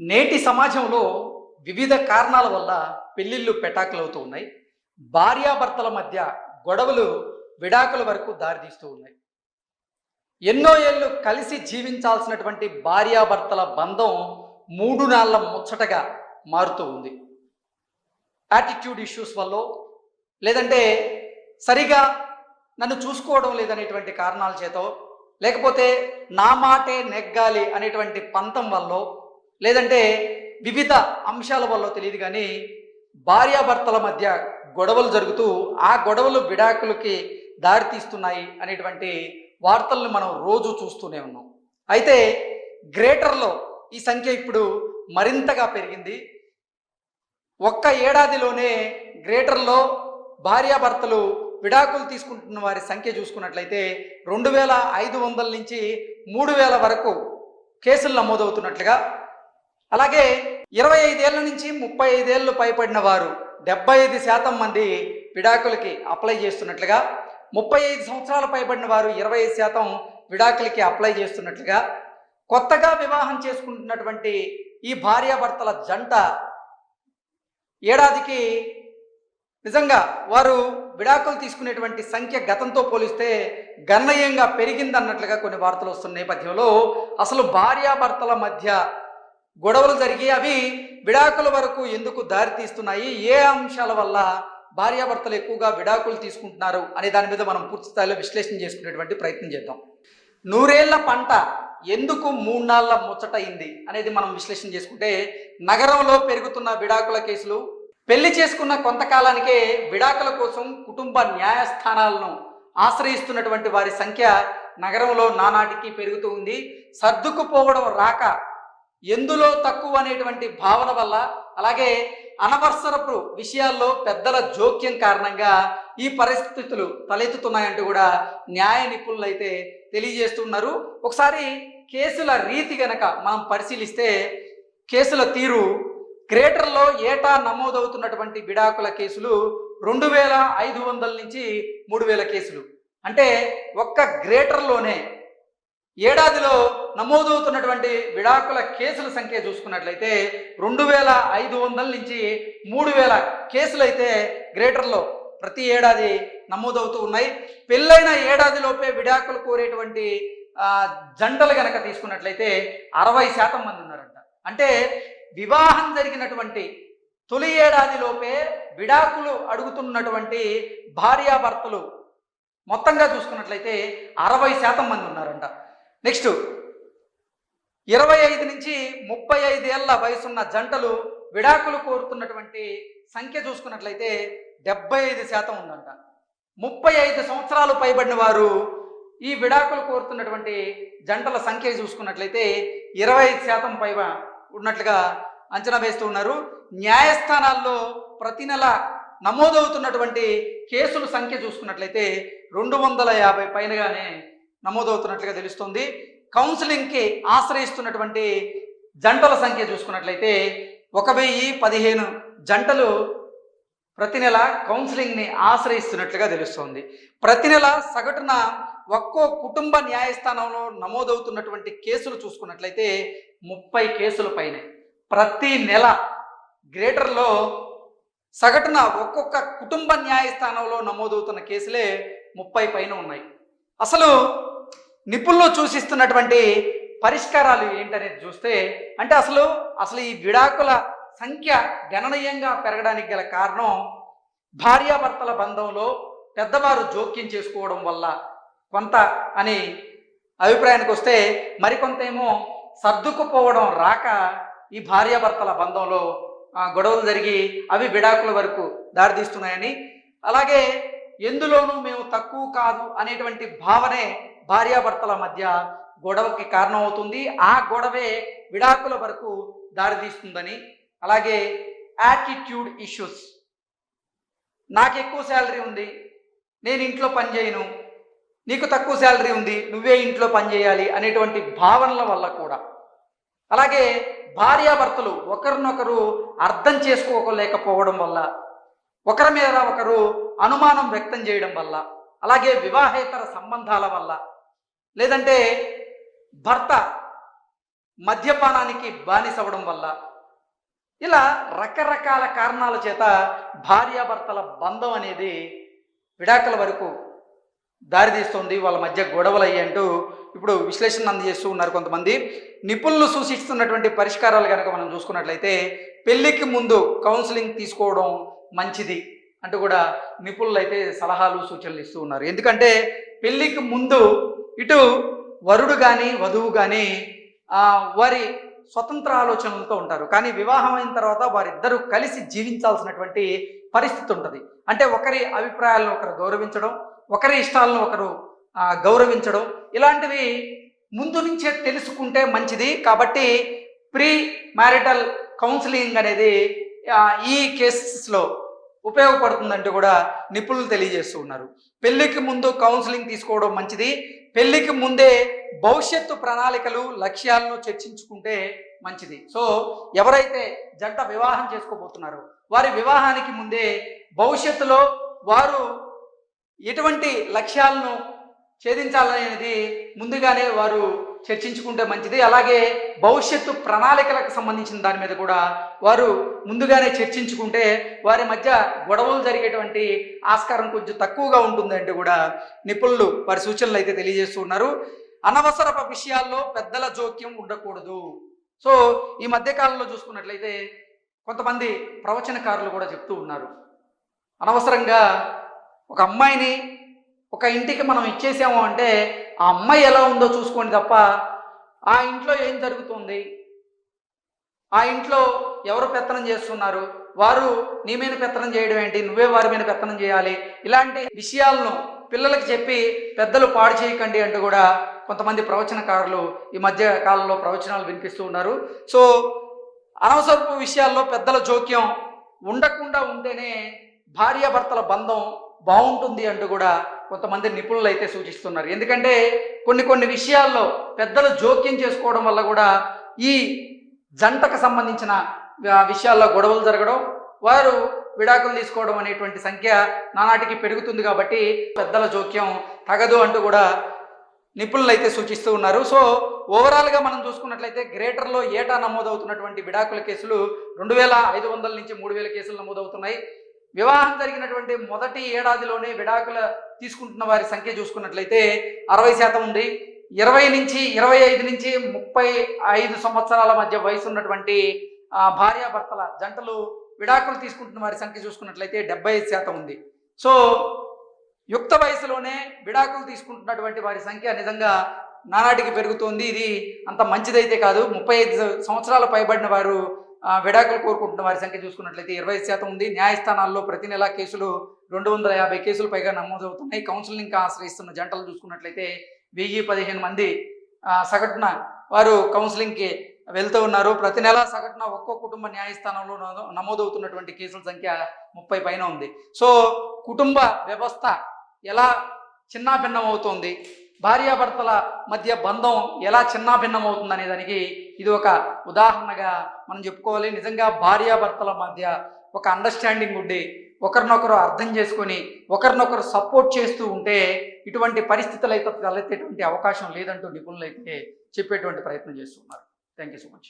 నేటి సమాజంలో వివిధ కారణాల వల్ల పెళ్ళిళ్ళు పెటాకులవుతూ ఉన్నాయి. భార్యాభర్తల మధ్య గొడవలు విడాకుల వరకు దారితీస్తూ ఉన్నాయి. ఎన్నో ఏళ్ళు కలిసి జీవించాల్సినటువంటి భార్యాభర్తల బంధం 3 నాళ్ల ముచ్చటగా మారుతూ ఉంది. యాటిట్యూడ్ ఇష్యూస్ వల్లో, లేదంటే సరిగా నన్ను చూసుకోవడం లేదనేటువంటి కారణాల చేతో, లేకపోతే నా మాటే నెగ్గాలి అనేటువంటి పంతం వల్లో, లేదంటే వివిధ అంశాల వల్ల తెలియదు కానీ భార్యాభర్తల మధ్య గొడవలు జరుగుతూ ఆ గొడవలు విడాకులకి దారితీస్తున్నాయి అనేటువంటి వార్తలను మనం రోజు చూస్తూనే ఉన్నాం. అయితే గ్రేటర్లో ఈ సంఖ్య ఇప్పుడు మరింతగా పెరిగింది. ఒక్క ఏడాదిలోనే గ్రేటర్లో భార్యాభర్తలు విడాకులు తీసుకుంటున్న వారి సంఖ్య చూసుకున్నట్లయితే 2500 నుంచి 3000 వరకు కేసులు నమోదవుతున్నట్లుగా, అలాగే 25 ఏళ్ల నుంచి 35 ఏళ్ళు పైబడిన వారు 75% మంది విడాకులకి అప్లై చేస్తున్నట్లుగా, 35 సంవత్సరాలు పైబడిన వారు 25% విడాకులకి అప్లై చేస్తున్నట్లుగా, కొత్తగా వివాహం చేసుకుంటున్నటువంటి ఈ భార్యాభర్తల జంట ఏడాదికి నిజంగా వారు విడాకులు తీసుకునేటువంటి సంఖ్య గతంతో పోలిస్తే గణనీయంగా పెరిగిందన్నట్లుగా కొన్ని వార్తలు వస్తున్న నేపథ్యంలో అసలు భార్యాభర్తల మధ్య గొడవలు జరిగి అవి విడాకుల వరకు ఎందుకు దారితీస్తున్నాయి, ఏ అంశాల వల్ల భార్యాభర్తలు ఎక్కువగా విడాకులు తీసుకుంటున్నారు అనే దాని మీద మనం పూర్తి స్థాయిలో విశ్లేషణ చేసుకునేటువంటి ప్రయత్నం చేద్దాం. 100 ఏళ్ల పంట ఎందుకు 3 నాళ్ల ముచ్చటయింది అనేది మనం విశ్లేషణ చేసుకుంటే, నగరంలో పెరుగుతున్న విడాకుల కేసులు, పెళ్లి చేసుకున్న కొంతకాలానికే విడాకుల కోసం కుటుంబ న్యాయస్థానాలను ఆశ్రయిస్తున్నటువంటి వారి సంఖ్య నగరంలో నానాటికి పెరుగుతూ ఉంది. సర్దుకుపోవడం రాక, ఎందులో తక్కువ అనేటువంటి భావన వల్ల, అలాగే అనవసరపు విషయాల్లో పెద్దల జోక్యం కారణంగా ఈ పరిస్థితులు తలెత్తుతున్నాయంటూ కూడా న్యాయ నిపుణులు అయితే తెలియజేస్తున్నారు. ఒకసారి కేసుల రీతి గనక మనం పరిశీలిస్తే, కేసుల తీరు గ్రేటర్లో ఏటా నమోదవుతున్నటువంటి విడాకుల కేసులు 2500 నుంచి 3000 కేసులు. అంటే ఒక్క గ్రేటర్లోనే ఏడాదిలో నమోదవుతున్నటువంటి విడాకుల కేసుల సంఖ్య చూసుకున్నట్లయితే 2500 నుంచి 3000 కేసులు అయితే గ్రేటర్లో ప్రతి ఏడాది నమోదవుతూ ఉన్నాయి. పెళ్ళైన ఏడాదిలోపే విడాకులు కోరేటువంటి జంటలు గనక తీసుకున్నట్లయితే 60% మంది ఉన్నారంట. అంటే వివాహం జరిగినటువంటి తొలి ఏడాదిలోపే విడాకులు అడుగుతున్నటువంటి భార్యాభర్తలు మొత్తంగా చూసుకున్నట్లయితే 60% మంది ఉన్నారంట. నెక్స్ట్ 25 నుంచి 35 ఏళ్ల వయసున్న జంటలు విడాకులు కోరుతున్నటువంటి సంఖ్య చూసుకున్నట్లయితే 75% ఉందంట. 35 సంవత్సరాలు పైబడిన వారు ఈ విడాకులు కోరుతున్నటువంటి జంటల సంఖ్య చూసుకున్నట్లయితే 25% పైగా ఉన్నట్లుగా అంచనా వేస్తూ ఉన్నారు. న్యాయస్థానాల్లో ప్రతి నెల నమోదవుతున్నటువంటి కేసుల సంఖ్య చూసుకున్నట్లయితే 250 పైనగానే నమోదవుతున్నట్లుగా తెలుస్తుంది. కౌన్సిలింగ్కి ఆశ్రయిస్తున్నటువంటి జంటల సంఖ్య చూసుకున్నట్లయితే 1015 జంటలు ప్రతి నెల కౌన్సిలింగ్ని ఆశ్రయిస్తున్నట్లుగా తెలుస్తోంది. ప్రతి నెల సగటున ఒక్కో కుటుంబ న్యాయస్థానంలో నమోదవుతున్నటువంటి కేసులు చూసుకున్నట్లయితే 30 కేసుల పైనే. ప్రతి నెల గ్రేటర్లో సగటున ఒక్కొక్క కుటుంబ న్యాయస్థానంలో నమోదవుతున్న కేసులే 30 పైన ఉన్నాయి. అసలు నిపుణులు సూచిస్తున్నటువంటి పరిష్కారాలు ఏంటనేది చూస్తే, అంటే అసలు ఈ విడాకుల సంఖ్య గణనీయంగా పెరగడానికి గల కారణం భార్యాభర్తల బంధంలో పెద్దవారు జోక్యం చేసుకోవడం వల్ల కొంత అని అభిప్రాయానికి వస్తే, మరికొంత ఏమో సర్దుకుపోవడం రాక ఈ భార్యాభర్తల బంధంలో గొడవలు జరిగి అవి విడాకుల వరకు దారితీస్తున్నాయని, అలాగే ఎందులోనూ మేము తక్కువ కాదు అనేటువంటి భావనే భార్యాభర్తల మధ్య గొడవకి కారణం అవుతుంది. ఆ గొడవే విడాకుల వరకు దారితీస్తుందని, అలాగే యాటిట్యూడ్ ఇష్యూస్, నాకు ఎక్కువ శాలరీ ఉంది, నేను ఇంట్లో పని చేయను, నీకు తక్కువ శాలరీ ఉంది, నువ్వే ఇంట్లో పని చేయాలి అనేటువంటి భావనల వల్ల కూడా, అలాగే భార్యాభర్తలు ఒకరినొకరు అర్థం చేసుకోలేకపోవడం వల్ల, ఒకరి మీద ఒకరు అనుమానం వ్యక్తం చేయడం వల్ల, అలాగే వివాహేతర సంబంధాల వల్ల, లేదంటే భర్త మద్యపానానికి బానిసవడం వల్ల, ఇలా రకరకాల కారణాల చేత భార్యాభర్తల బంధం అనేది విడాకుల వరకు దారితీస్తుంది. వాళ్ళ మధ్య గొడవలు అయ్యి అంటూ ఇప్పుడు విశ్లేషణ అందజేస్తూ ఉన్నారు కొంతమంది. నిపుణులు సూచిస్తున్నటువంటి పరిష్కారాలు కనుక మనం చూసుకున్నట్లయితే పెళ్లికి ముందు కౌన్సిలింగ్ తీసుకోవడం మంచిది అంటూ కూడా నిపుణులు అయితే సలహాలు సూచనలు ఇస్తూ ఉన్నారు. ఎందుకంటే పెళ్లికి ముందు ఇటు వరుడు కానీ వధువు కానీ వారి స్వతంత్ర ఆలోచనలతో ఉంటారు. కానీ వివాహం అయిన తర్వాత వారిద్దరూ కలిసి జీవించాల్సినటువంటి పరిస్థితి ఉంటుంది. అంటే ఒకరి అభిప్రాయాలను ఒకరు గౌరవించడం, ఒకరి ఇష్టాలను ఒకరు గౌరవించడం, ఇలాంటివి ముందు నుంచే తెలుసుకుంటే మంచిది. కాబట్టి ప్రీ మ్యారిటల్ కౌన్సిలింగ్ అనేది ఈ కేసెస్లో ఉపయోగపడుతుందంటూ కూడా నిపుణులు తెలియజేస్తూ ఉన్నారు. పెళ్లికి ముందు కౌన్సిలింగ్ తీసుకోవడం మంచిది. పెళ్లికి ముందే భవిష్యత్తు ప్రణాళికలు లక్ష్యాలను చర్చించుకుంటే మంచిది. సో ఎవరైతే జంట వివాహం చేసుకోబోతున్నారో వారి వివాహానికి ముందే భవిష్యత్తులో వారు ఎటువంటి లక్ష్యాలను ఛేదించాలనేది ముందుగానే వారు చర్చించుకుంటే మంచిది. అలాగే భవిష్యత్తు ప్రణాళికలకు సంబంధించిన దాని మీద కూడా వారు ముందుగానే చర్చించుకుంటే వారి మధ్య గొడవలు జరిగేటువంటి ఆస్కారం కొంచెం తక్కువగా ఉంటుందంటే కూడా నిపుణులు వారి సూచనలు అయితే తెలియజేస్తూ ఉన్నారు. అనవసరపు విషయాల్లో పెద్దల జోక్యం ఉండకూడదు. సో ఈ మధ్యకాలంలో చూసుకున్నట్లయితే కొంతమంది ప్రవచనకారులు కూడా చెప్తూ ఉన్నారు, అనవసరంగా ఒక అమ్మాయిని ఒక ఇంటికి మనం ఇచ్చేసాము అంటే ఆ అమ్మాయి ఎలా ఉందో చూసుకోండి తప్ప ఆ ఇంట్లో ఏం జరుగుతుంది, ఆ ఇంట్లో ఎవరు పెత్తనం చేస్తున్నారు, వారు నీ మీద పెత్తనం చేయడం ఏంటి, నువ్వే వారి మీద పెత్తనం చేయాలి, ఇలాంటి విషయాలను పిల్లలకి చెప్పి పెద్దలు పాడు చేయకండి అంటూ కూడా కొంతమంది ప్రవచనకారులు ఈ మధ్య కాలంలో ప్రవచనాలు వినిపిస్తూ ఉన్నారు. సో అనవసరపు విషయాల్లో పెద్దల జోక్యం ఉండకుండా ఉంటేనే భార్యాభర్తల బంధం బాగుంటుంది అంటూ కూడా కొంతమంది నిపుణులు అయితే సూచిస్తున్నారు. ఎందుకంటే కొన్ని విషయాల్లో పెద్దలు జోక్యం చేసుకోవడం వల్ల కూడా ఈ జంటకు సంబంధించిన విషయాల్లో గొడవలు జరగడం, వారు విడాకులు తీసుకోవడం అనేటువంటి సంఖ్య నానాటికి పెరుగుతుంది. కాబట్టి పెద్దల జోక్యం తగదు అంటూ కూడా నిపుణులు అయితే సూచిస్తూ ఉన్నారు. సో ఓవరాల్గా మనం చూసుకున్నట్లయితే గ్రేటర్లో ఏటా నమోదవుతున్నటువంటి విడాకుల కేసులు 2500 నుంచి 3000 కేసులు నమోదవుతున్నాయి. వివాహం జరిగినటువంటి మొదటి ఏడాదిలోనే విడాకుల తీసుకుంటున్న వారి సంఖ్య చూసుకున్నట్లయితే 60% ఉంది. 20 నుంచి 25 నుంచి 35 సంవత్సరాల మధ్య వయసు ఉన్నటువంటి భార్యాభర్తల జంటలు విడాకులు తీసుకుంటున్న వారి సంఖ్య చూసుకున్నట్లయితే 75% ఉంది. సో యుక్త వయసులోనే విడాకులు తీసుకుంటున్నటువంటి వారి సంఖ్య నిజంగా నానాటికి పెరుగుతోంది. ఇది అంత మంచిదైతే కాదు. 35 సంవత్సరాలు పైబడిన వారు విడాకులు కోరుకుంటున్న వారి సంఖ్య చూసుకున్నట్లయితే 25% ఉంది. న్యాయస్థానాల్లో ప్రతి నెల కేసులు 250 కేసులు పైగా నమోదవుతున్నాయి. కౌన్సిలింగ్కి ఆశ్రయిస్తున్న జంటలు చూసుకున్నట్లయితే 1015 మంది సగటున వారు కౌన్సిలింగ్కి వెళ్తూ ఉన్నారు. ప్రతి నెల సగటున ఒక్కో కుటుంబ న్యాయస్థానంలో నమోదవుతున్నటువంటి కేసుల సంఖ్య 30 పైన ఉంది. సో కుటుంబ వ్యవస్థ ఎలా చిన్నాభిన్నం అవుతోంది, భార్యాభర్తల మధ్య బంధం ఎలా చిన్నాభిన్నం అవుతుంది అనే దానికి ఇది ఒక ఉదాహరణగా మనం చెప్పుకోవాలి. నిజంగా భార్యాభర్తల మధ్య ఒక అండర్స్టాండింగ్ ఉండి ఒకరినొకరు అర్థం చేసుకొని ఒకరినొకరు సపోర్ట్ చేస్తూ ఉంటే ఇటువంటి పరిస్థితులు అయితే తలెత్తేటువంటి అవకాశం లేదంటూ నిపుణులు అయితే చెప్పేటువంటి ప్రయత్నం చేస్తున్నారు. Thank you so much.